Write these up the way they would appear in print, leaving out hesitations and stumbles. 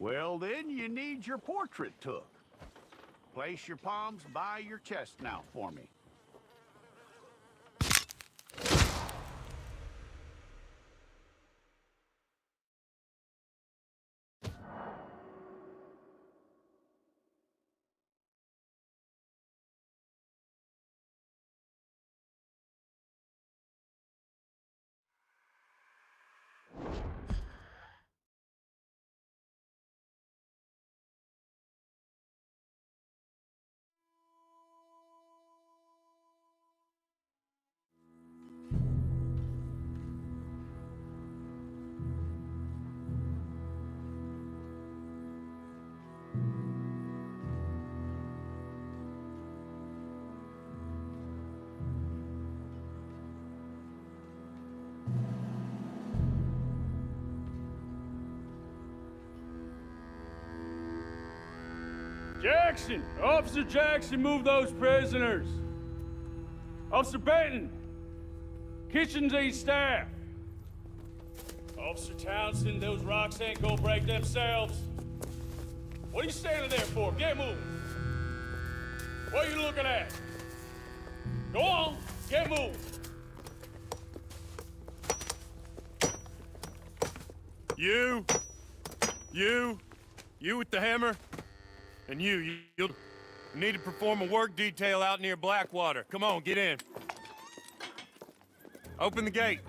Well, then you need your portrait took. Place your palms by your chest now for me. Jackson! Officer Jackson, move those prisoners! Officer Benton! Kitchens aid staff! Officer Townsend, those rocks ain't gonna break themselves. What are you standing there for? Get moving! What are you looking at? Go on, get moving! You with the hammer? And you need to perform a work detail out near Blackwater. Come on, get in. Open the gate.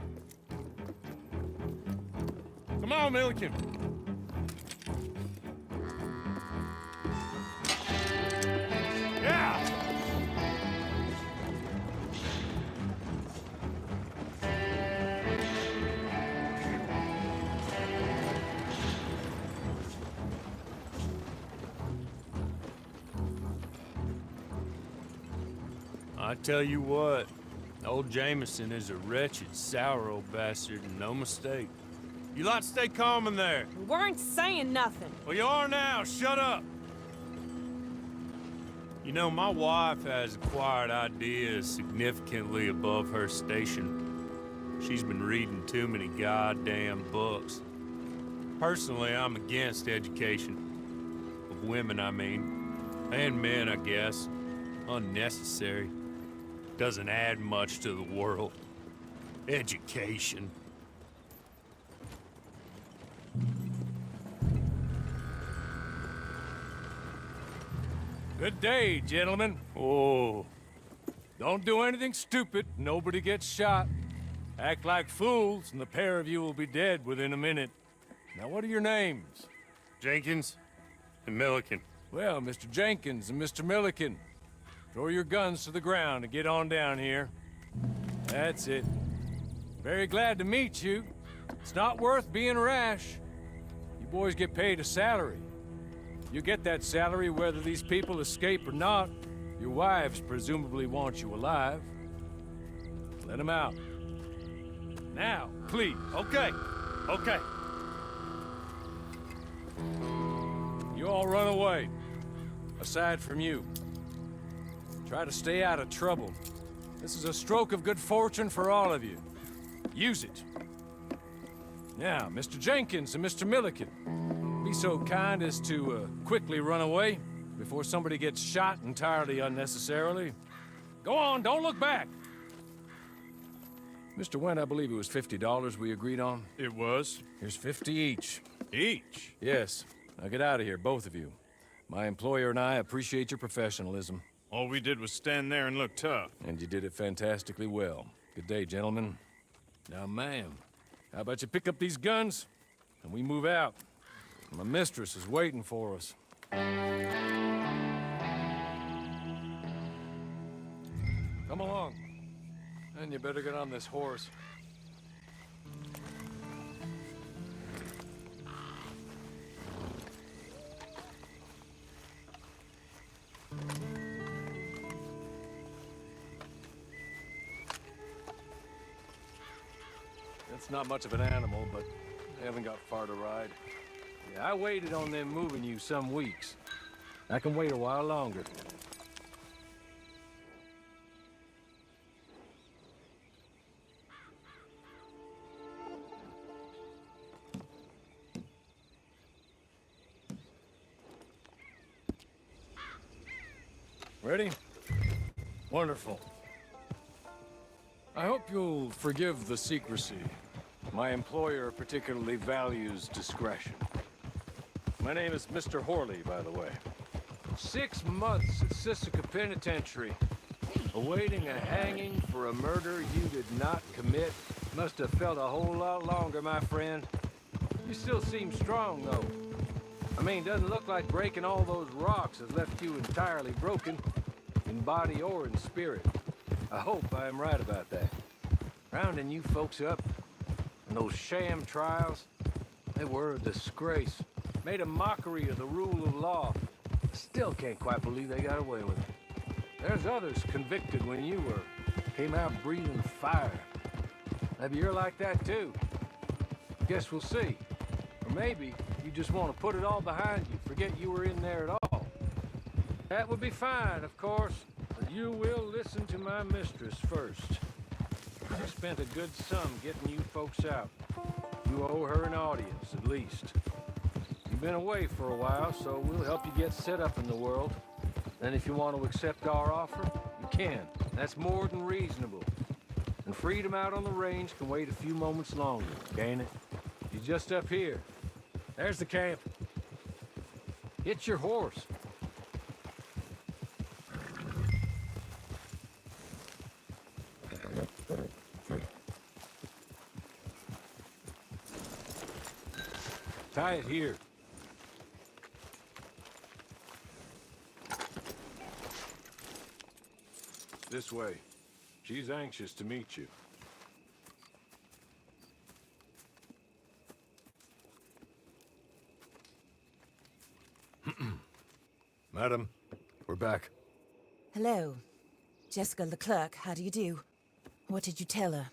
Come on, Milliken. Yeah! I tell you what, old Jameson is a wretched, sour old bastard, and no mistake. You lot stay calm in there. We weren't saying nothing. Well, you are now. Shut up. You know, my wife has acquired ideas significantly above her station. She's been reading too many goddamn books. Personally, I'm against education. Of women, I mean. And men, I guess. Unnecessary. Doesn't add much to the world. Education. Good day, gentlemen. Oh. Don't do anything stupid. Nobody gets shot. Act like fools, and the pair of you will be dead within a minute. Now, what are your names? Jenkins and Milliken. Well, Mr. Jenkins and Mr. Milliken, throw your guns to the ground and get on down here. That's it. Very glad to meet you. It's not worth being rash. You boys get paid a salary. You get that salary whether these people escape or not. Your wives presumably want you alive. Let them out. Now, please. Okay. You all run away. Aside from you. Try to stay out of trouble. This is a stroke of good fortune for all of you. Use it. Now, Mr. Jenkins and Mr. Milliken, be so kind as to quickly run away before somebody gets shot entirely unnecessarily. Go on, don't look back. Mr. Wendt, I believe it was $50 we agreed on. It was. Here's 50 each. Each? Yes. Now get out of here, both of you. My employer and I appreciate your professionalism. All we did was stand there and look tough. And you did it fantastically well. Good day, gentlemen. Now, ma'am, how about you pick up these guns and we move out? My mistress is waiting for us. Come along. And you better get on this horse. It's not much of an animal, but they haven't got far to ride. Yeah, I waited on them moving you some weeks. I can wait a while longer. Ready? Wonderful. I hope you'll forgive the secrecy. My employer particularly values discretion. My name is Mr. Horley, by the way. 6 months at Sisika Penitentiary, awaiting a hanging for a murder you did not commit. Must have felt a whole lot longer, my friend. You still seem strong, though. I mean, doesn't look like breaking all those rocks has left you entirely broken, in body or in spirit. I hope I am right about that. Rounding you folks up, and those sham trials, they were a disgrace. Made a mockery of the rule of law. Still can't quite believe they got away with it. There's others convicted when you were. Came out breathing fire. Maybe you're like that too. Guess we'll see. Or maybe you just want to put it all behind you, forget you were in there at all. That would be fine, of course, but you will listen to my mistress first. She spent a good sum getting you folks out. You owe her an audience, at least. You've been away for a while, so we'll help you get set up in the world. Then if you want to accept our offer, you can. That's more than reasonable. And freedom out on the range can wait a few moments longer, can't it? You're just up here. There's the camp. Get your horse. Tie it here. This way. She's anxious to meet you. Madam, we're back. Hello. Jessica Leclerc, how do you do? What did you tell her?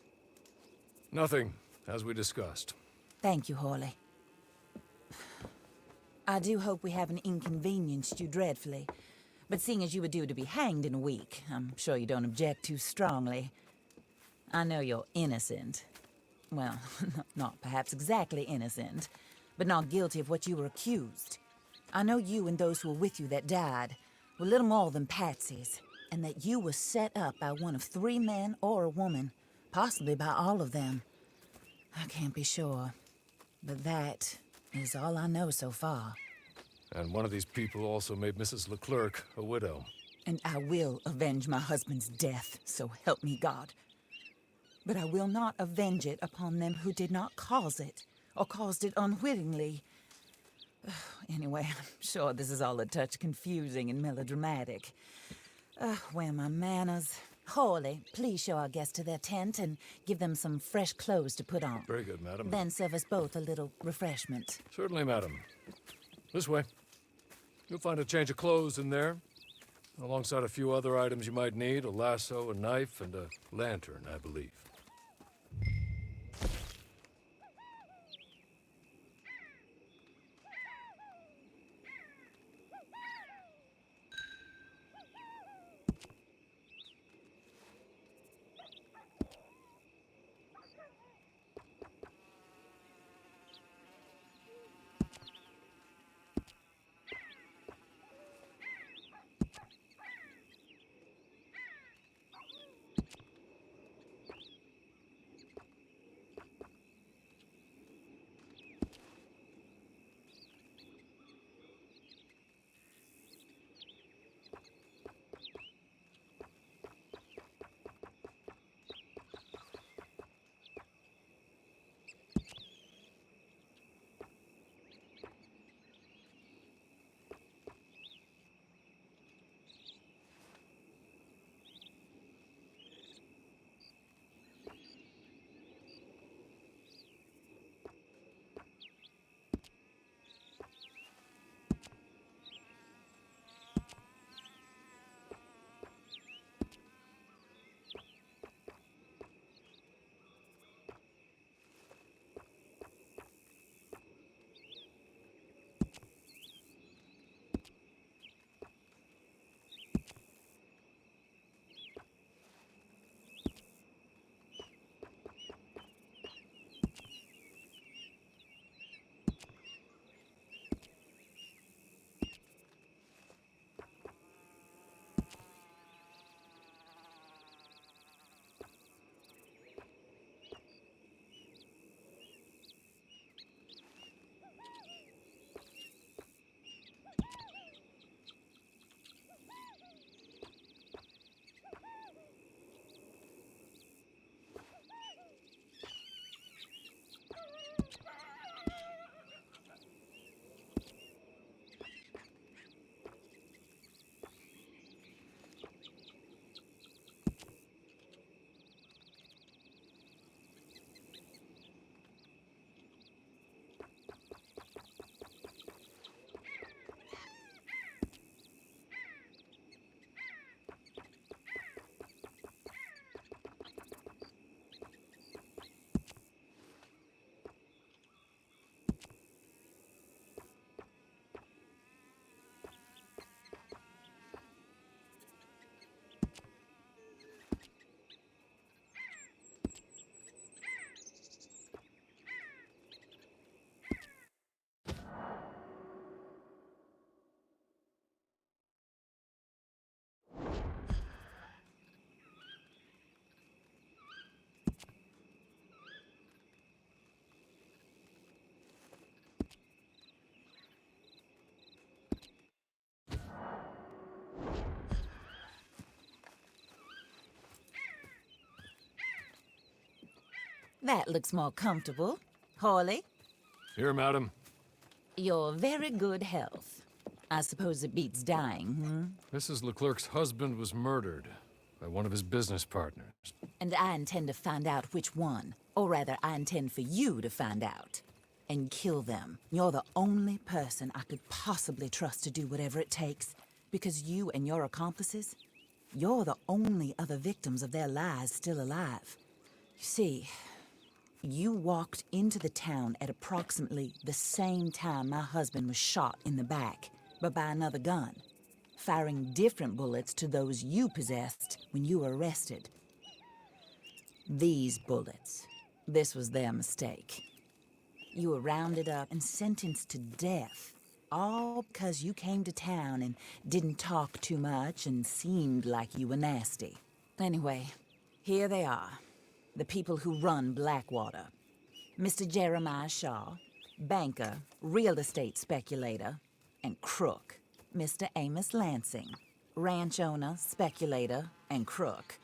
Nothing, as we discussed. Thank you, Horley. I do hope we haven't inconvenienced you dreadfully. But seeing as you were due to be hanged in a week, I'm sure you don't object too strongly. I know you're innocent. Well, not perhaps exactly innocent, but not guilty of what you were accused. I know you and those who were with you that died were little more than patsies, and that you were set up by one of 3 men or a woman, possibly by all of them. I can't be sure, but that is all I know so far. And one of these people also made Mrs. Leclerc a widow. And I will avenge my husband's death, so help me God. But I will not avenge it upon them who did not cause it, or caused it unwittingly. Anyway, I'm sure this is all a touch confusing and melodramatic. Where are my manners? Horley, please show our guests to their tent and give them some fresh clothes to put on. Very good, madam. Then serve us both a little refreshment. Certainly, madam. This way. You'll find a change of clothes in there, alongside a few other items you might need, a lasso, a knife, and a lantern, I believe. That looks more comfortable. Hawley, Here, madam. your very good health. I suppose it beats dying, hmm? Mrs. Leclerc's husband was murdered by one of his business partners. And I intend to find out which one. Or rather, I intend for you to find out. And kill them. You're the only person I could possibly trust to do whatever it takes. Because you and your accomplices, you're the only other victims of their lies still alive. You see, you walked into the town at approximately the same time my husband was shot in the back, but by another gun, firing different bullets to those you possessed when you were arrested. These bullets, this was their mistake. You were rounded up and sentenced to death, all because you came to town and didn't talk too much and seemed like you were nasty. Anyway, here they are, the people who run Blackwater. Mr. Jeremiah Shaw, banker, real estate speculator, and crook. Mr. Amos Lansing, ranch owner, speculator, and crook.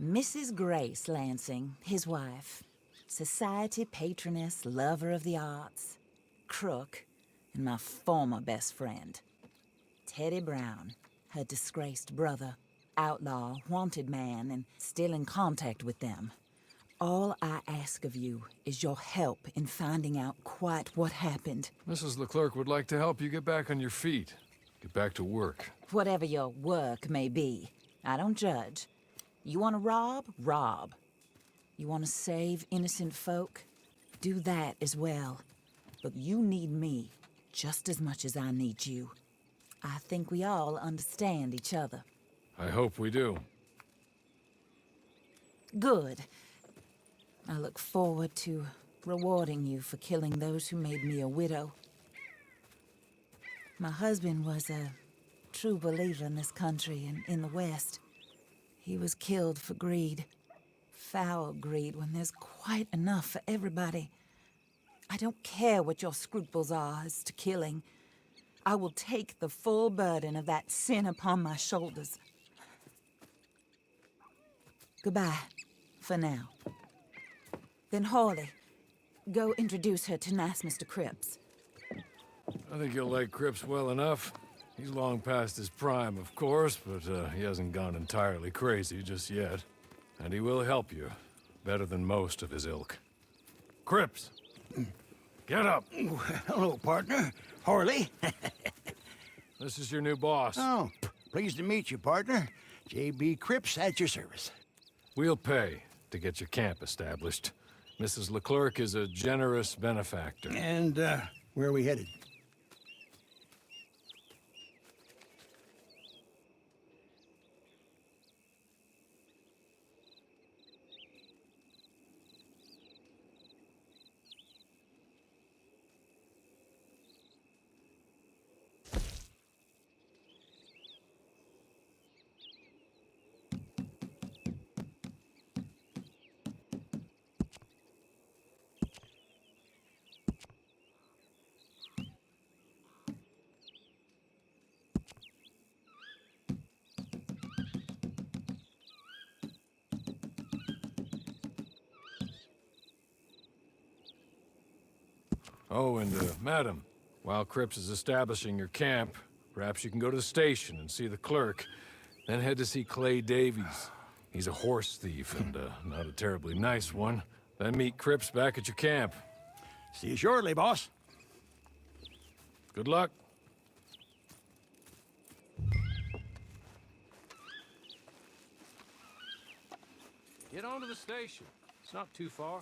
Mrs. Grace Lansing, his wife, society patroness, lover of the arts, crook, and my former best friend. Teddy Brown, her disgraced brother, outlaw, wanted man, and still in contact with them. All I ask of you is your help in finding out quite what happened. Mrs. Leclerc would like to help you get back on your feet. Get back to work. Whatever your work may be, I don't judge. You want to rob? Rob. You want to save innocent folk? Do that as well. But you need me just as much as I need you. I think we all understand each other. I hope we do. Good. I look forward to rewarding you for killing those who made me a widow. My husband was a true believer in this country and in the West. He was killed for greed. Foul greed when there's quite enough for everybody. I don't care what your scruples are as to killing. I will take the full burden of that sin upon my shoulders. Goodbye, for now. Then Hawley, go introduce her to nice Mr. Cripps. I think you'll like Cripps well enough. He's long past his prime, of course, but he hasn't gone entirely crazy just yet. And he will help you, better than most of his ilk. Cripps! Get up! Hello, partner. Harley. This is your new boss. Oh, pleased to meet you, partner. J.B. Cripps at your service. We'll pay to get your camp established. Mrs. Leclerc is a generous benefactor. And, where are we headed? Oh, and, madam, while Cripps is establishing your camp, perhaps you can go to the station and see the clerk, then head to see Clay Davies. He's a horse thief and, not a terribly nice one. Then meet Cripps back at your camp. See you shortly, boss. Good luck. Get on to the station. It's not too far.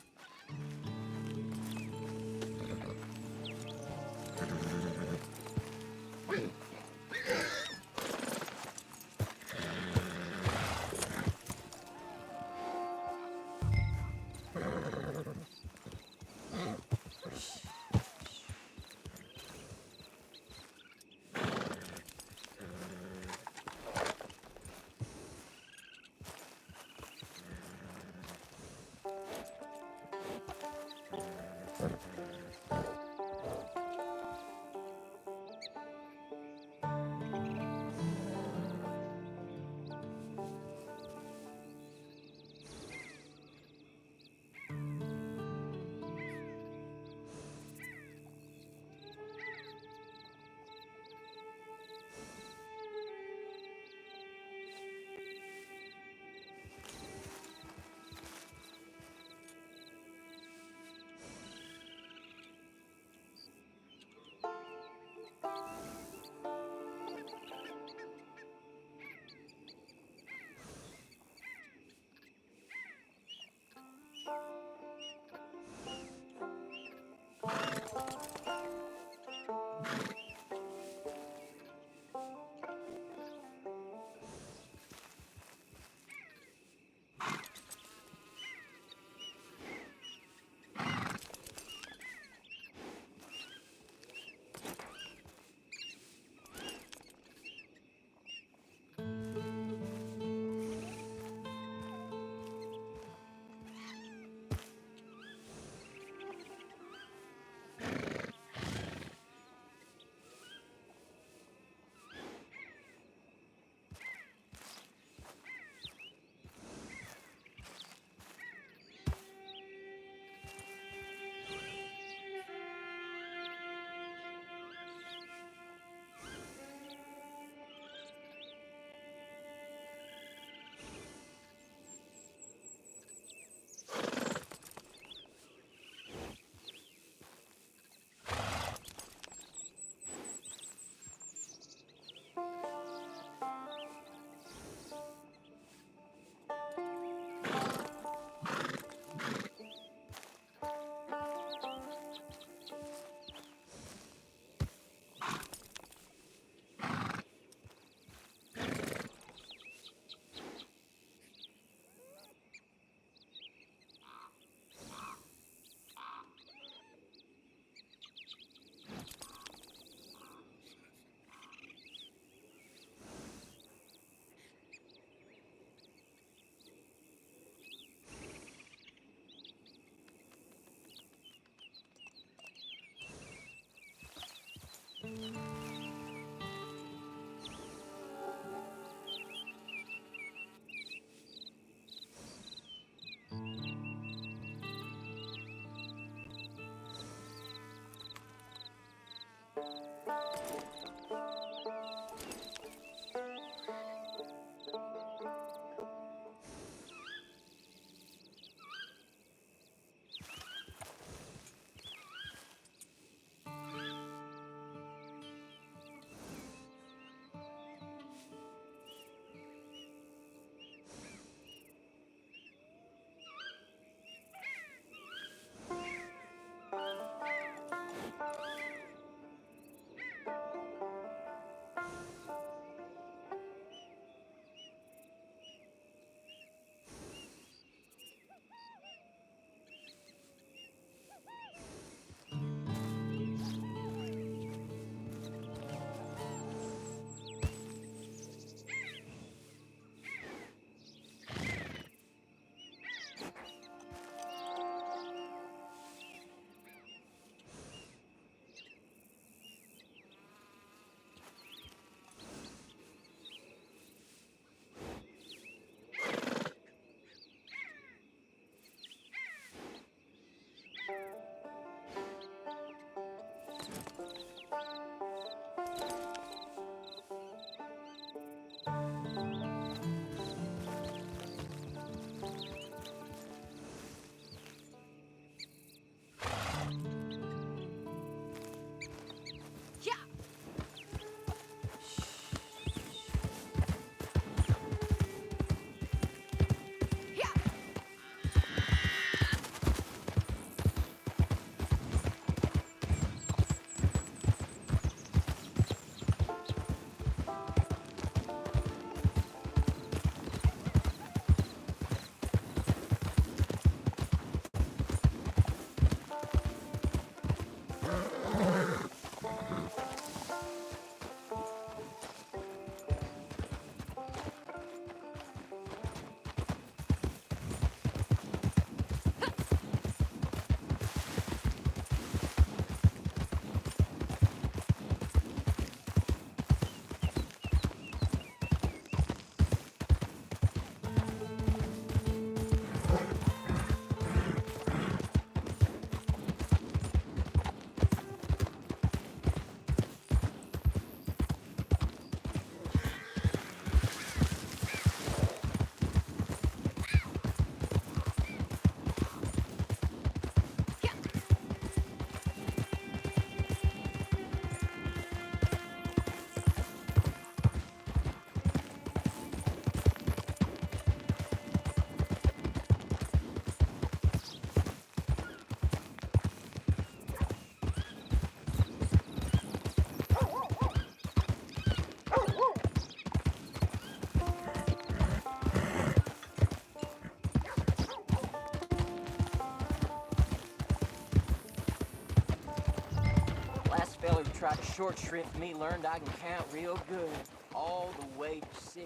tried to short shrift me, learned I can count real good. All the way to 6.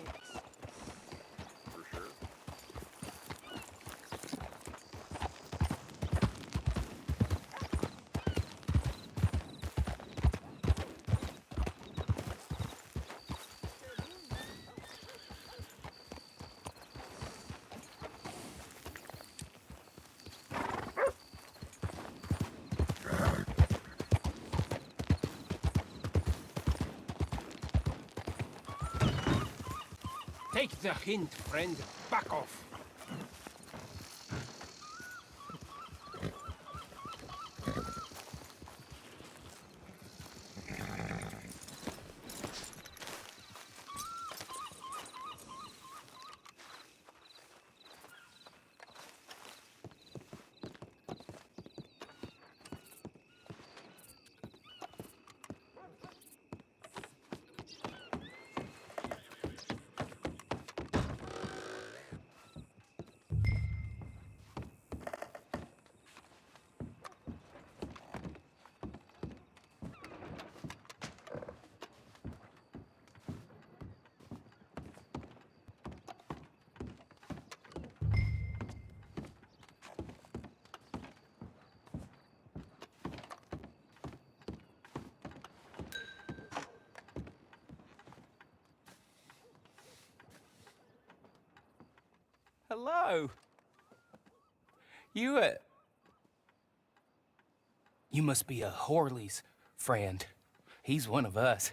For sure. Take the hint, friend. Back off. Hello. You must be a Horley's friend. He's one of us.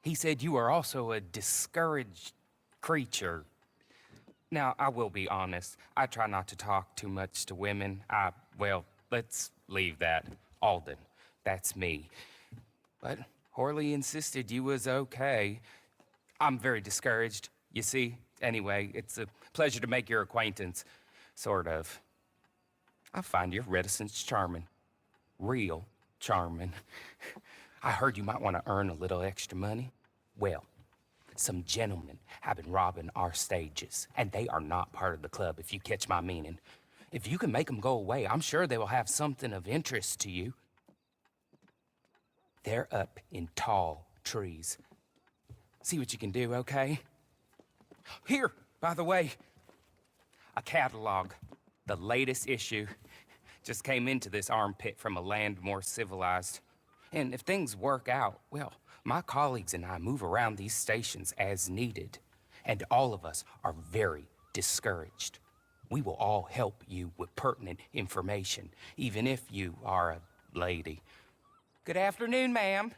He said you are also a discouraged creature. Now, I will be honest. I try not to talk too much to women. Well, let's leave that. Alden, that's me. But Horley insisted you was okay. I'm very discouraged, you see. Anyway, it's a pleasure to make your acquaintance. Sort of. I find your reticence charming. Real charming. I heard you might want to earn a little extra money. Well, some gentlemen have been robbing our stages, and they are not part of the club, if you catch my meaning. If you can make them go away, I'm sure they will have something of interest to you. They're up in tall trees. See what you can do, okay? Here, by the way, a catalog. The latest issue. Just came into this armpit from a land more civilized. And if things work out, well, my colleagues and I move around these stations as needed. And all of us are very discouraged. We will all help you with pertinent information, even if you are a lady. Good afternoon, ma'am.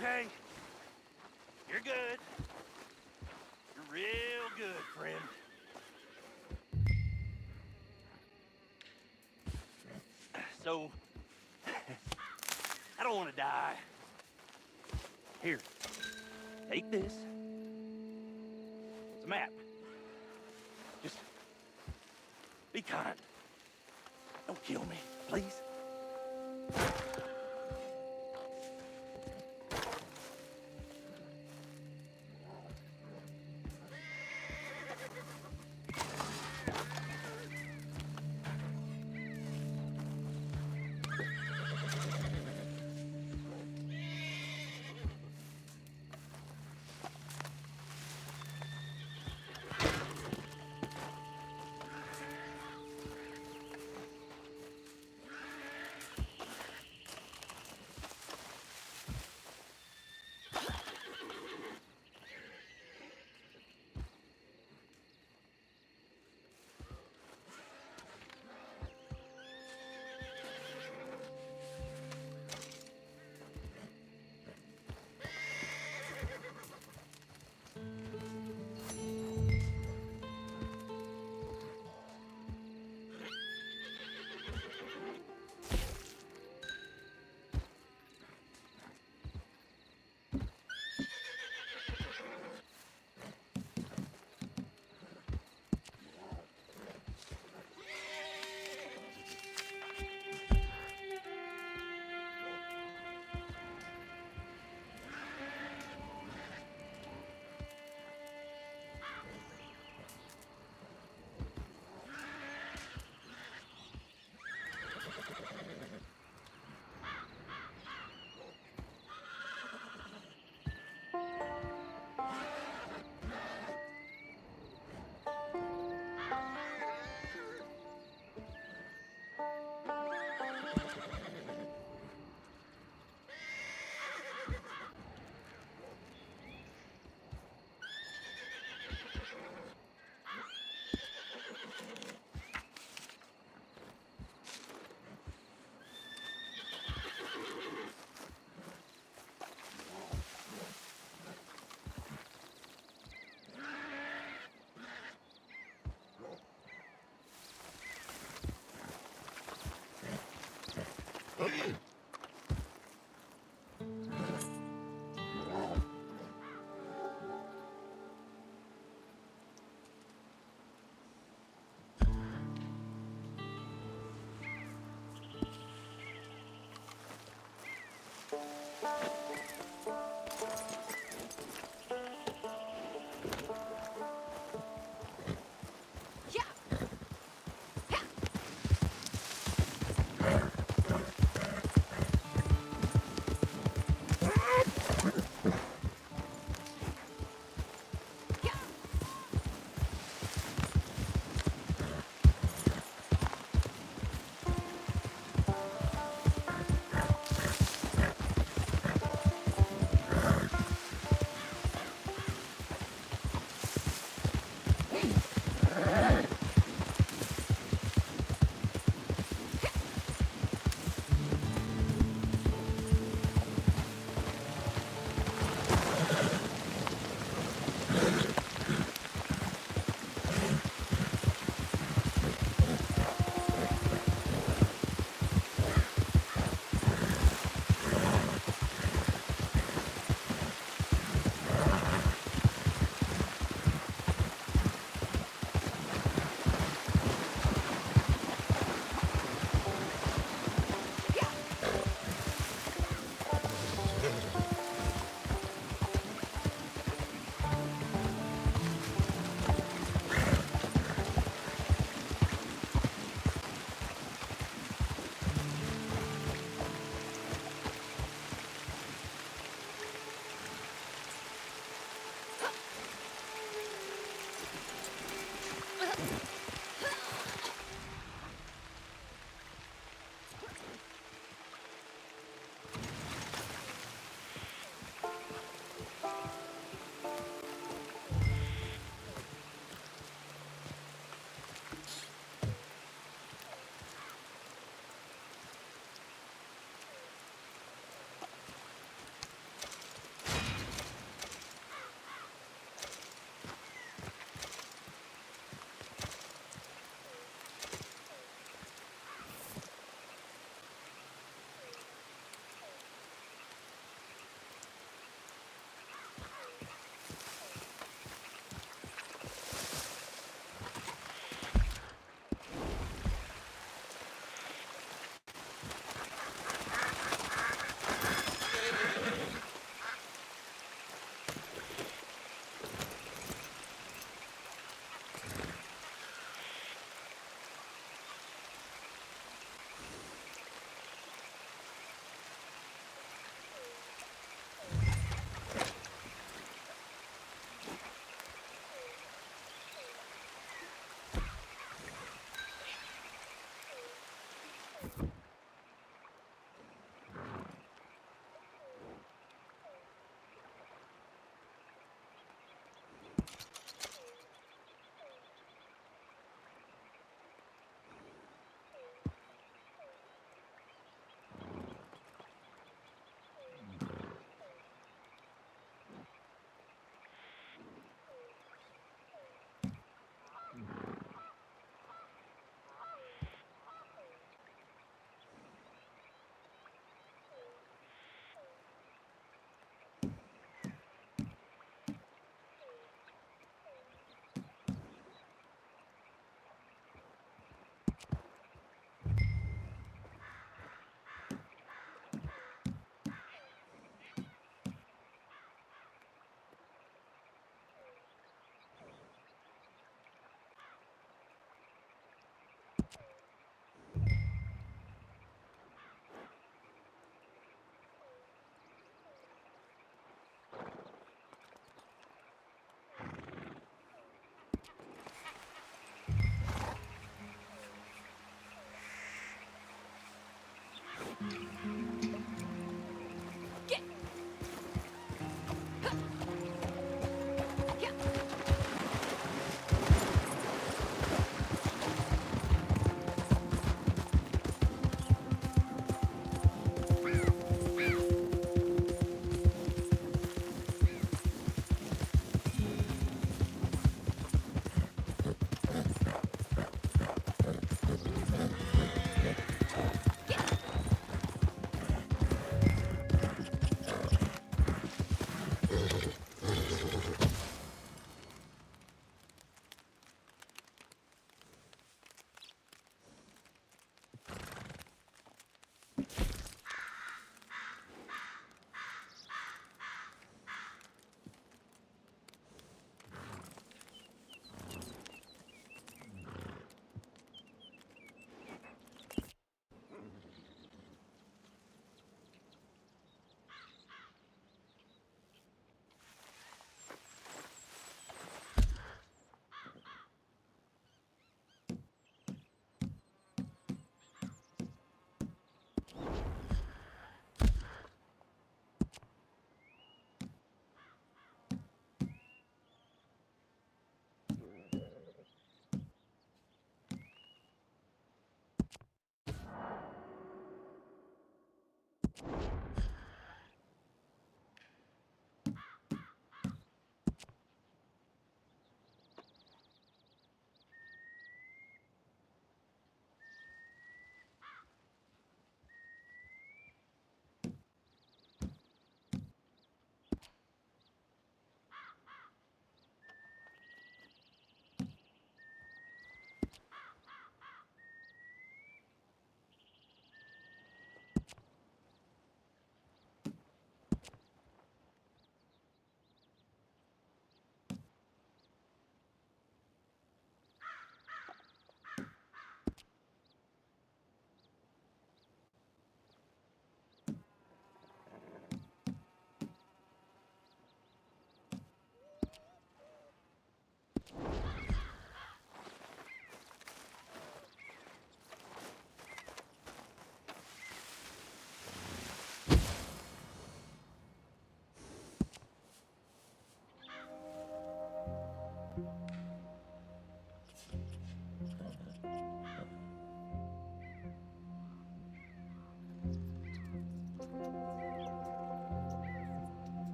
okay? You're good. You're real good, friend. So, I don't want to die. Here, take this. It's a map. Just be kind. Don't kill me, please.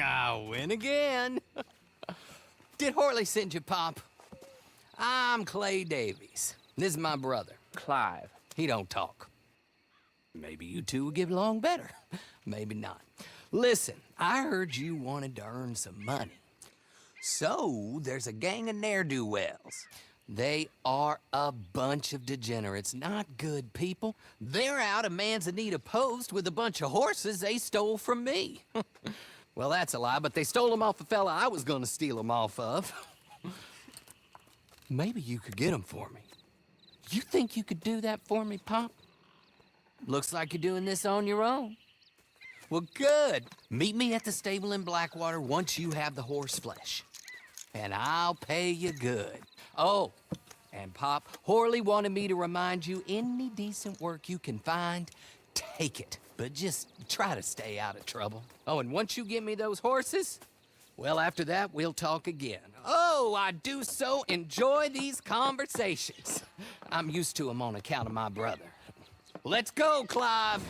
I win again. Did Horley send you, Pop? I'm Clay Davies. This is my brother, Clive. He don't talk. Maybe you two will get along better. Maybe not. Listen, I heard you wanted to earn some money. So, there's a gang of ne'er-do-wells. They are a bunch of degenerates, not good people. They're out of Manzanita Post with a bunch of horses they stole from me. Well, that's a lie, but they stole them off a fella I was gonna steal them off of. Maybe you could get them for me. You think you could do that for me, Pop? Looks like you're doing this on your own. Well, good. Meet me at the stable in Blackwater once you have the horse flesh. And I'll pay you good. Oh, and Pop, Horley wanted me to remind you, any decent work you can find, take it. But just try to stay out of trouble. Oh, and once you give me those horses, well, after that, we'll talk again. Oh, I do so enjoy these conversations. I'm used to them on account of my brother. Let's go, Clive.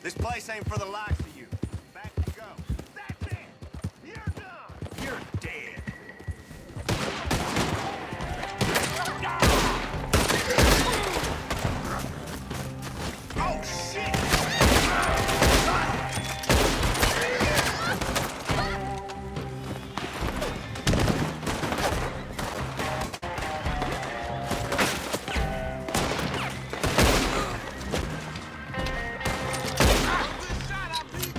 This place ain't for the likes of you. Back you go. That's it! You're done! You're dead! Oh, shit! Good shot, I beat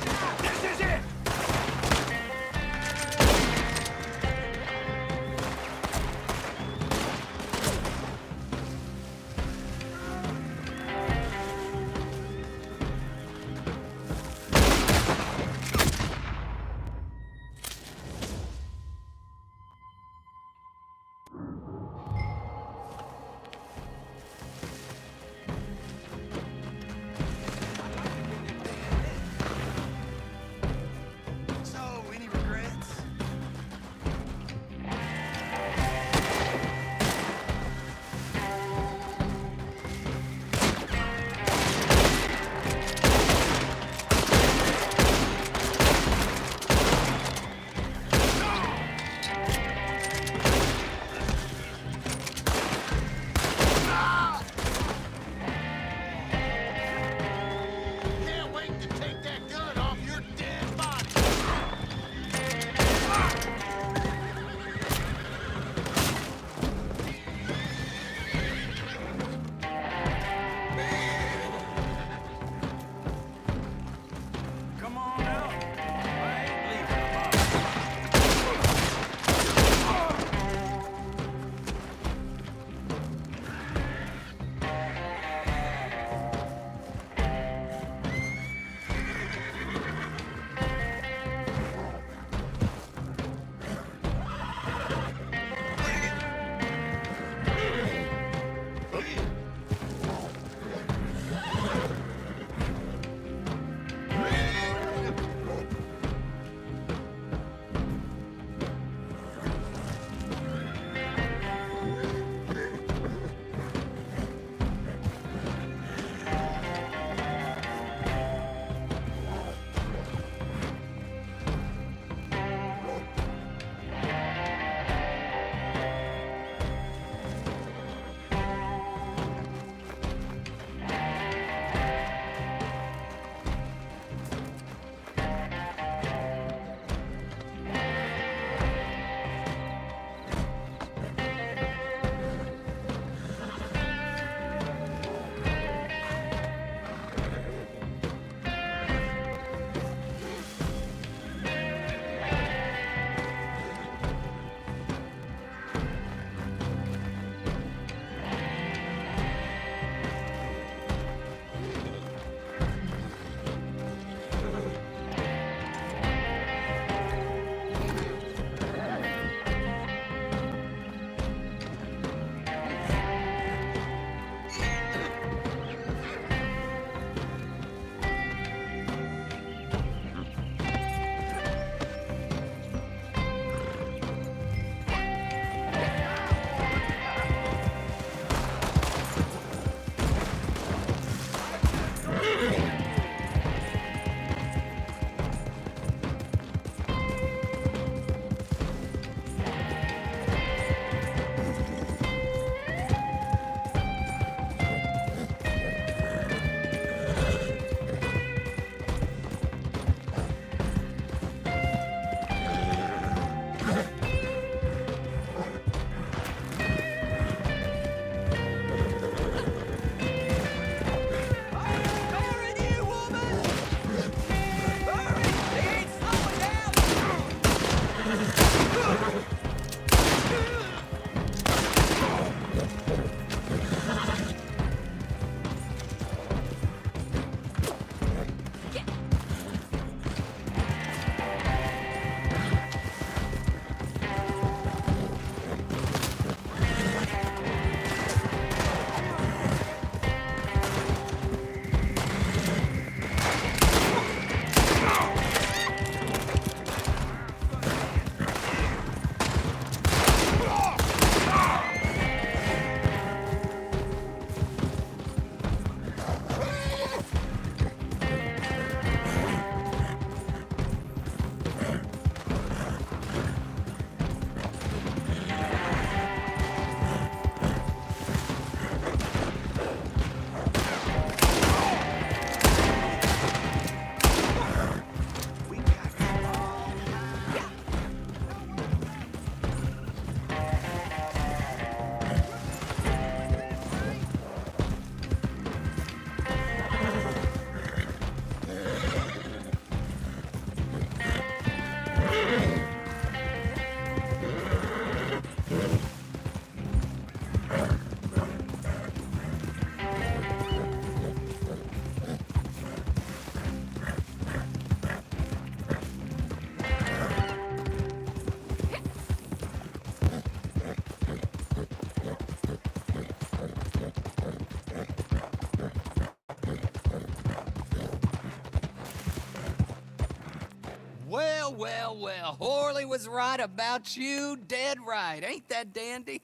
well, well. Horley was right about you, dead right. Ain't that dandy?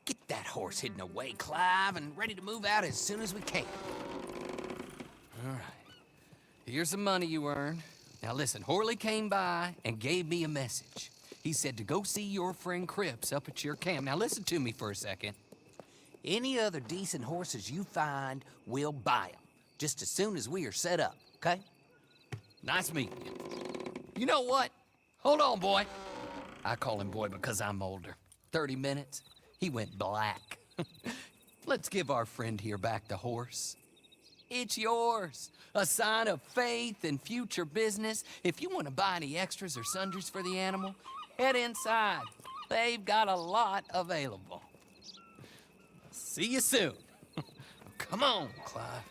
Get that horse hidden away, Clive, and ready to move out as soon as we can. All right. Here's the money you earned. Now listen, Horley came by and gave me a message. He said to go see your friend Cripps up at your camp. Now listen to me for a second. Any other decent horses you find, we'll buy them. Just as soon as we are set up, okay? Nice meeting you. You know what? Hold on, boy. I call him boy because I'm older. 30 minutes, he went black. Let's give our friend here back the horse. It's yours. A sign of faith and future business. If you want to buy any extras or sundries for the animal, head inside. They've got a lot available. See you soon. Come on, Clive.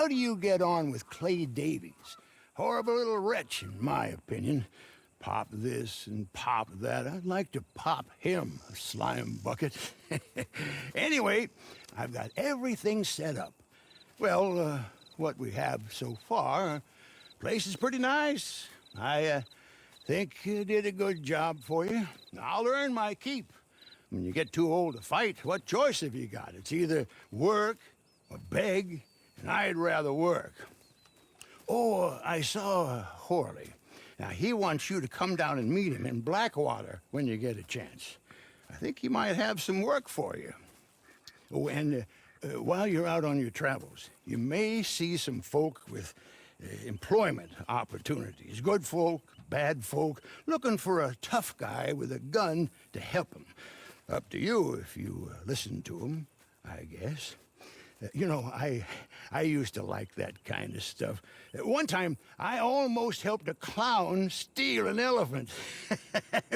do you get on with Clay Davies? Horrible little wretch, in my opinion. Pop this and pop that. I'd like to pop him, a slime bucket. Anyway, I've got everything set up. Well, what we have so far, place is pretty nice. I think you did a good job for you. I'll earn my keep. When you get too old to fight, what choice have you got? It's either work or beg, and I'd rather work. Oh, I saw Horley. Now, he wants you to come down and meet him in Blackwater when you get a chance. I think he might have some work for you. Oh, and while you're out on your travels, you may see some folk with employment opportunities. Good folk, bad folk, looking for a tough guy with a gun to help them. Up to you if you listen to them, I guess. You know, I used to like that kind of stuff. One time, I almost helped a clown steal an elephant.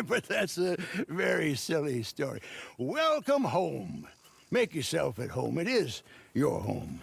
But that's a very silly story. Welcome home. Make yourself at home. It is your home.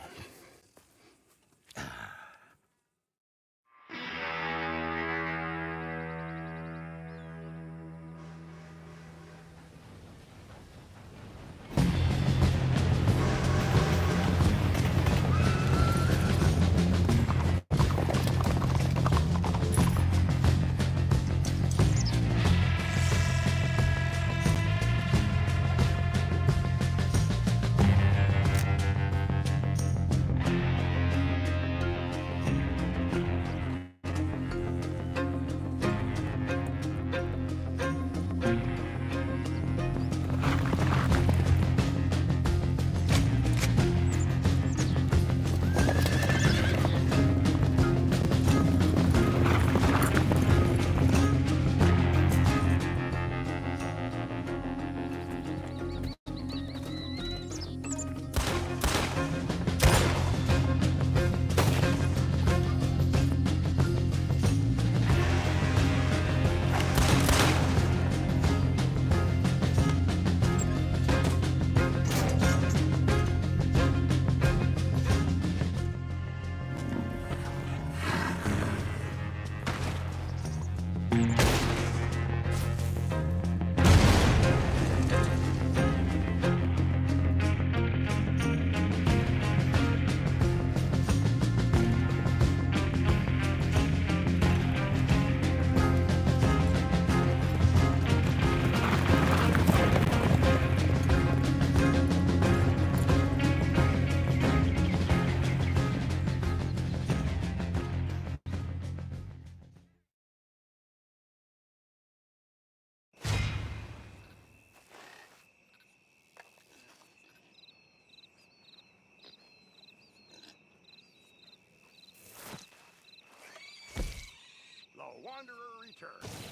The Wanderer returns.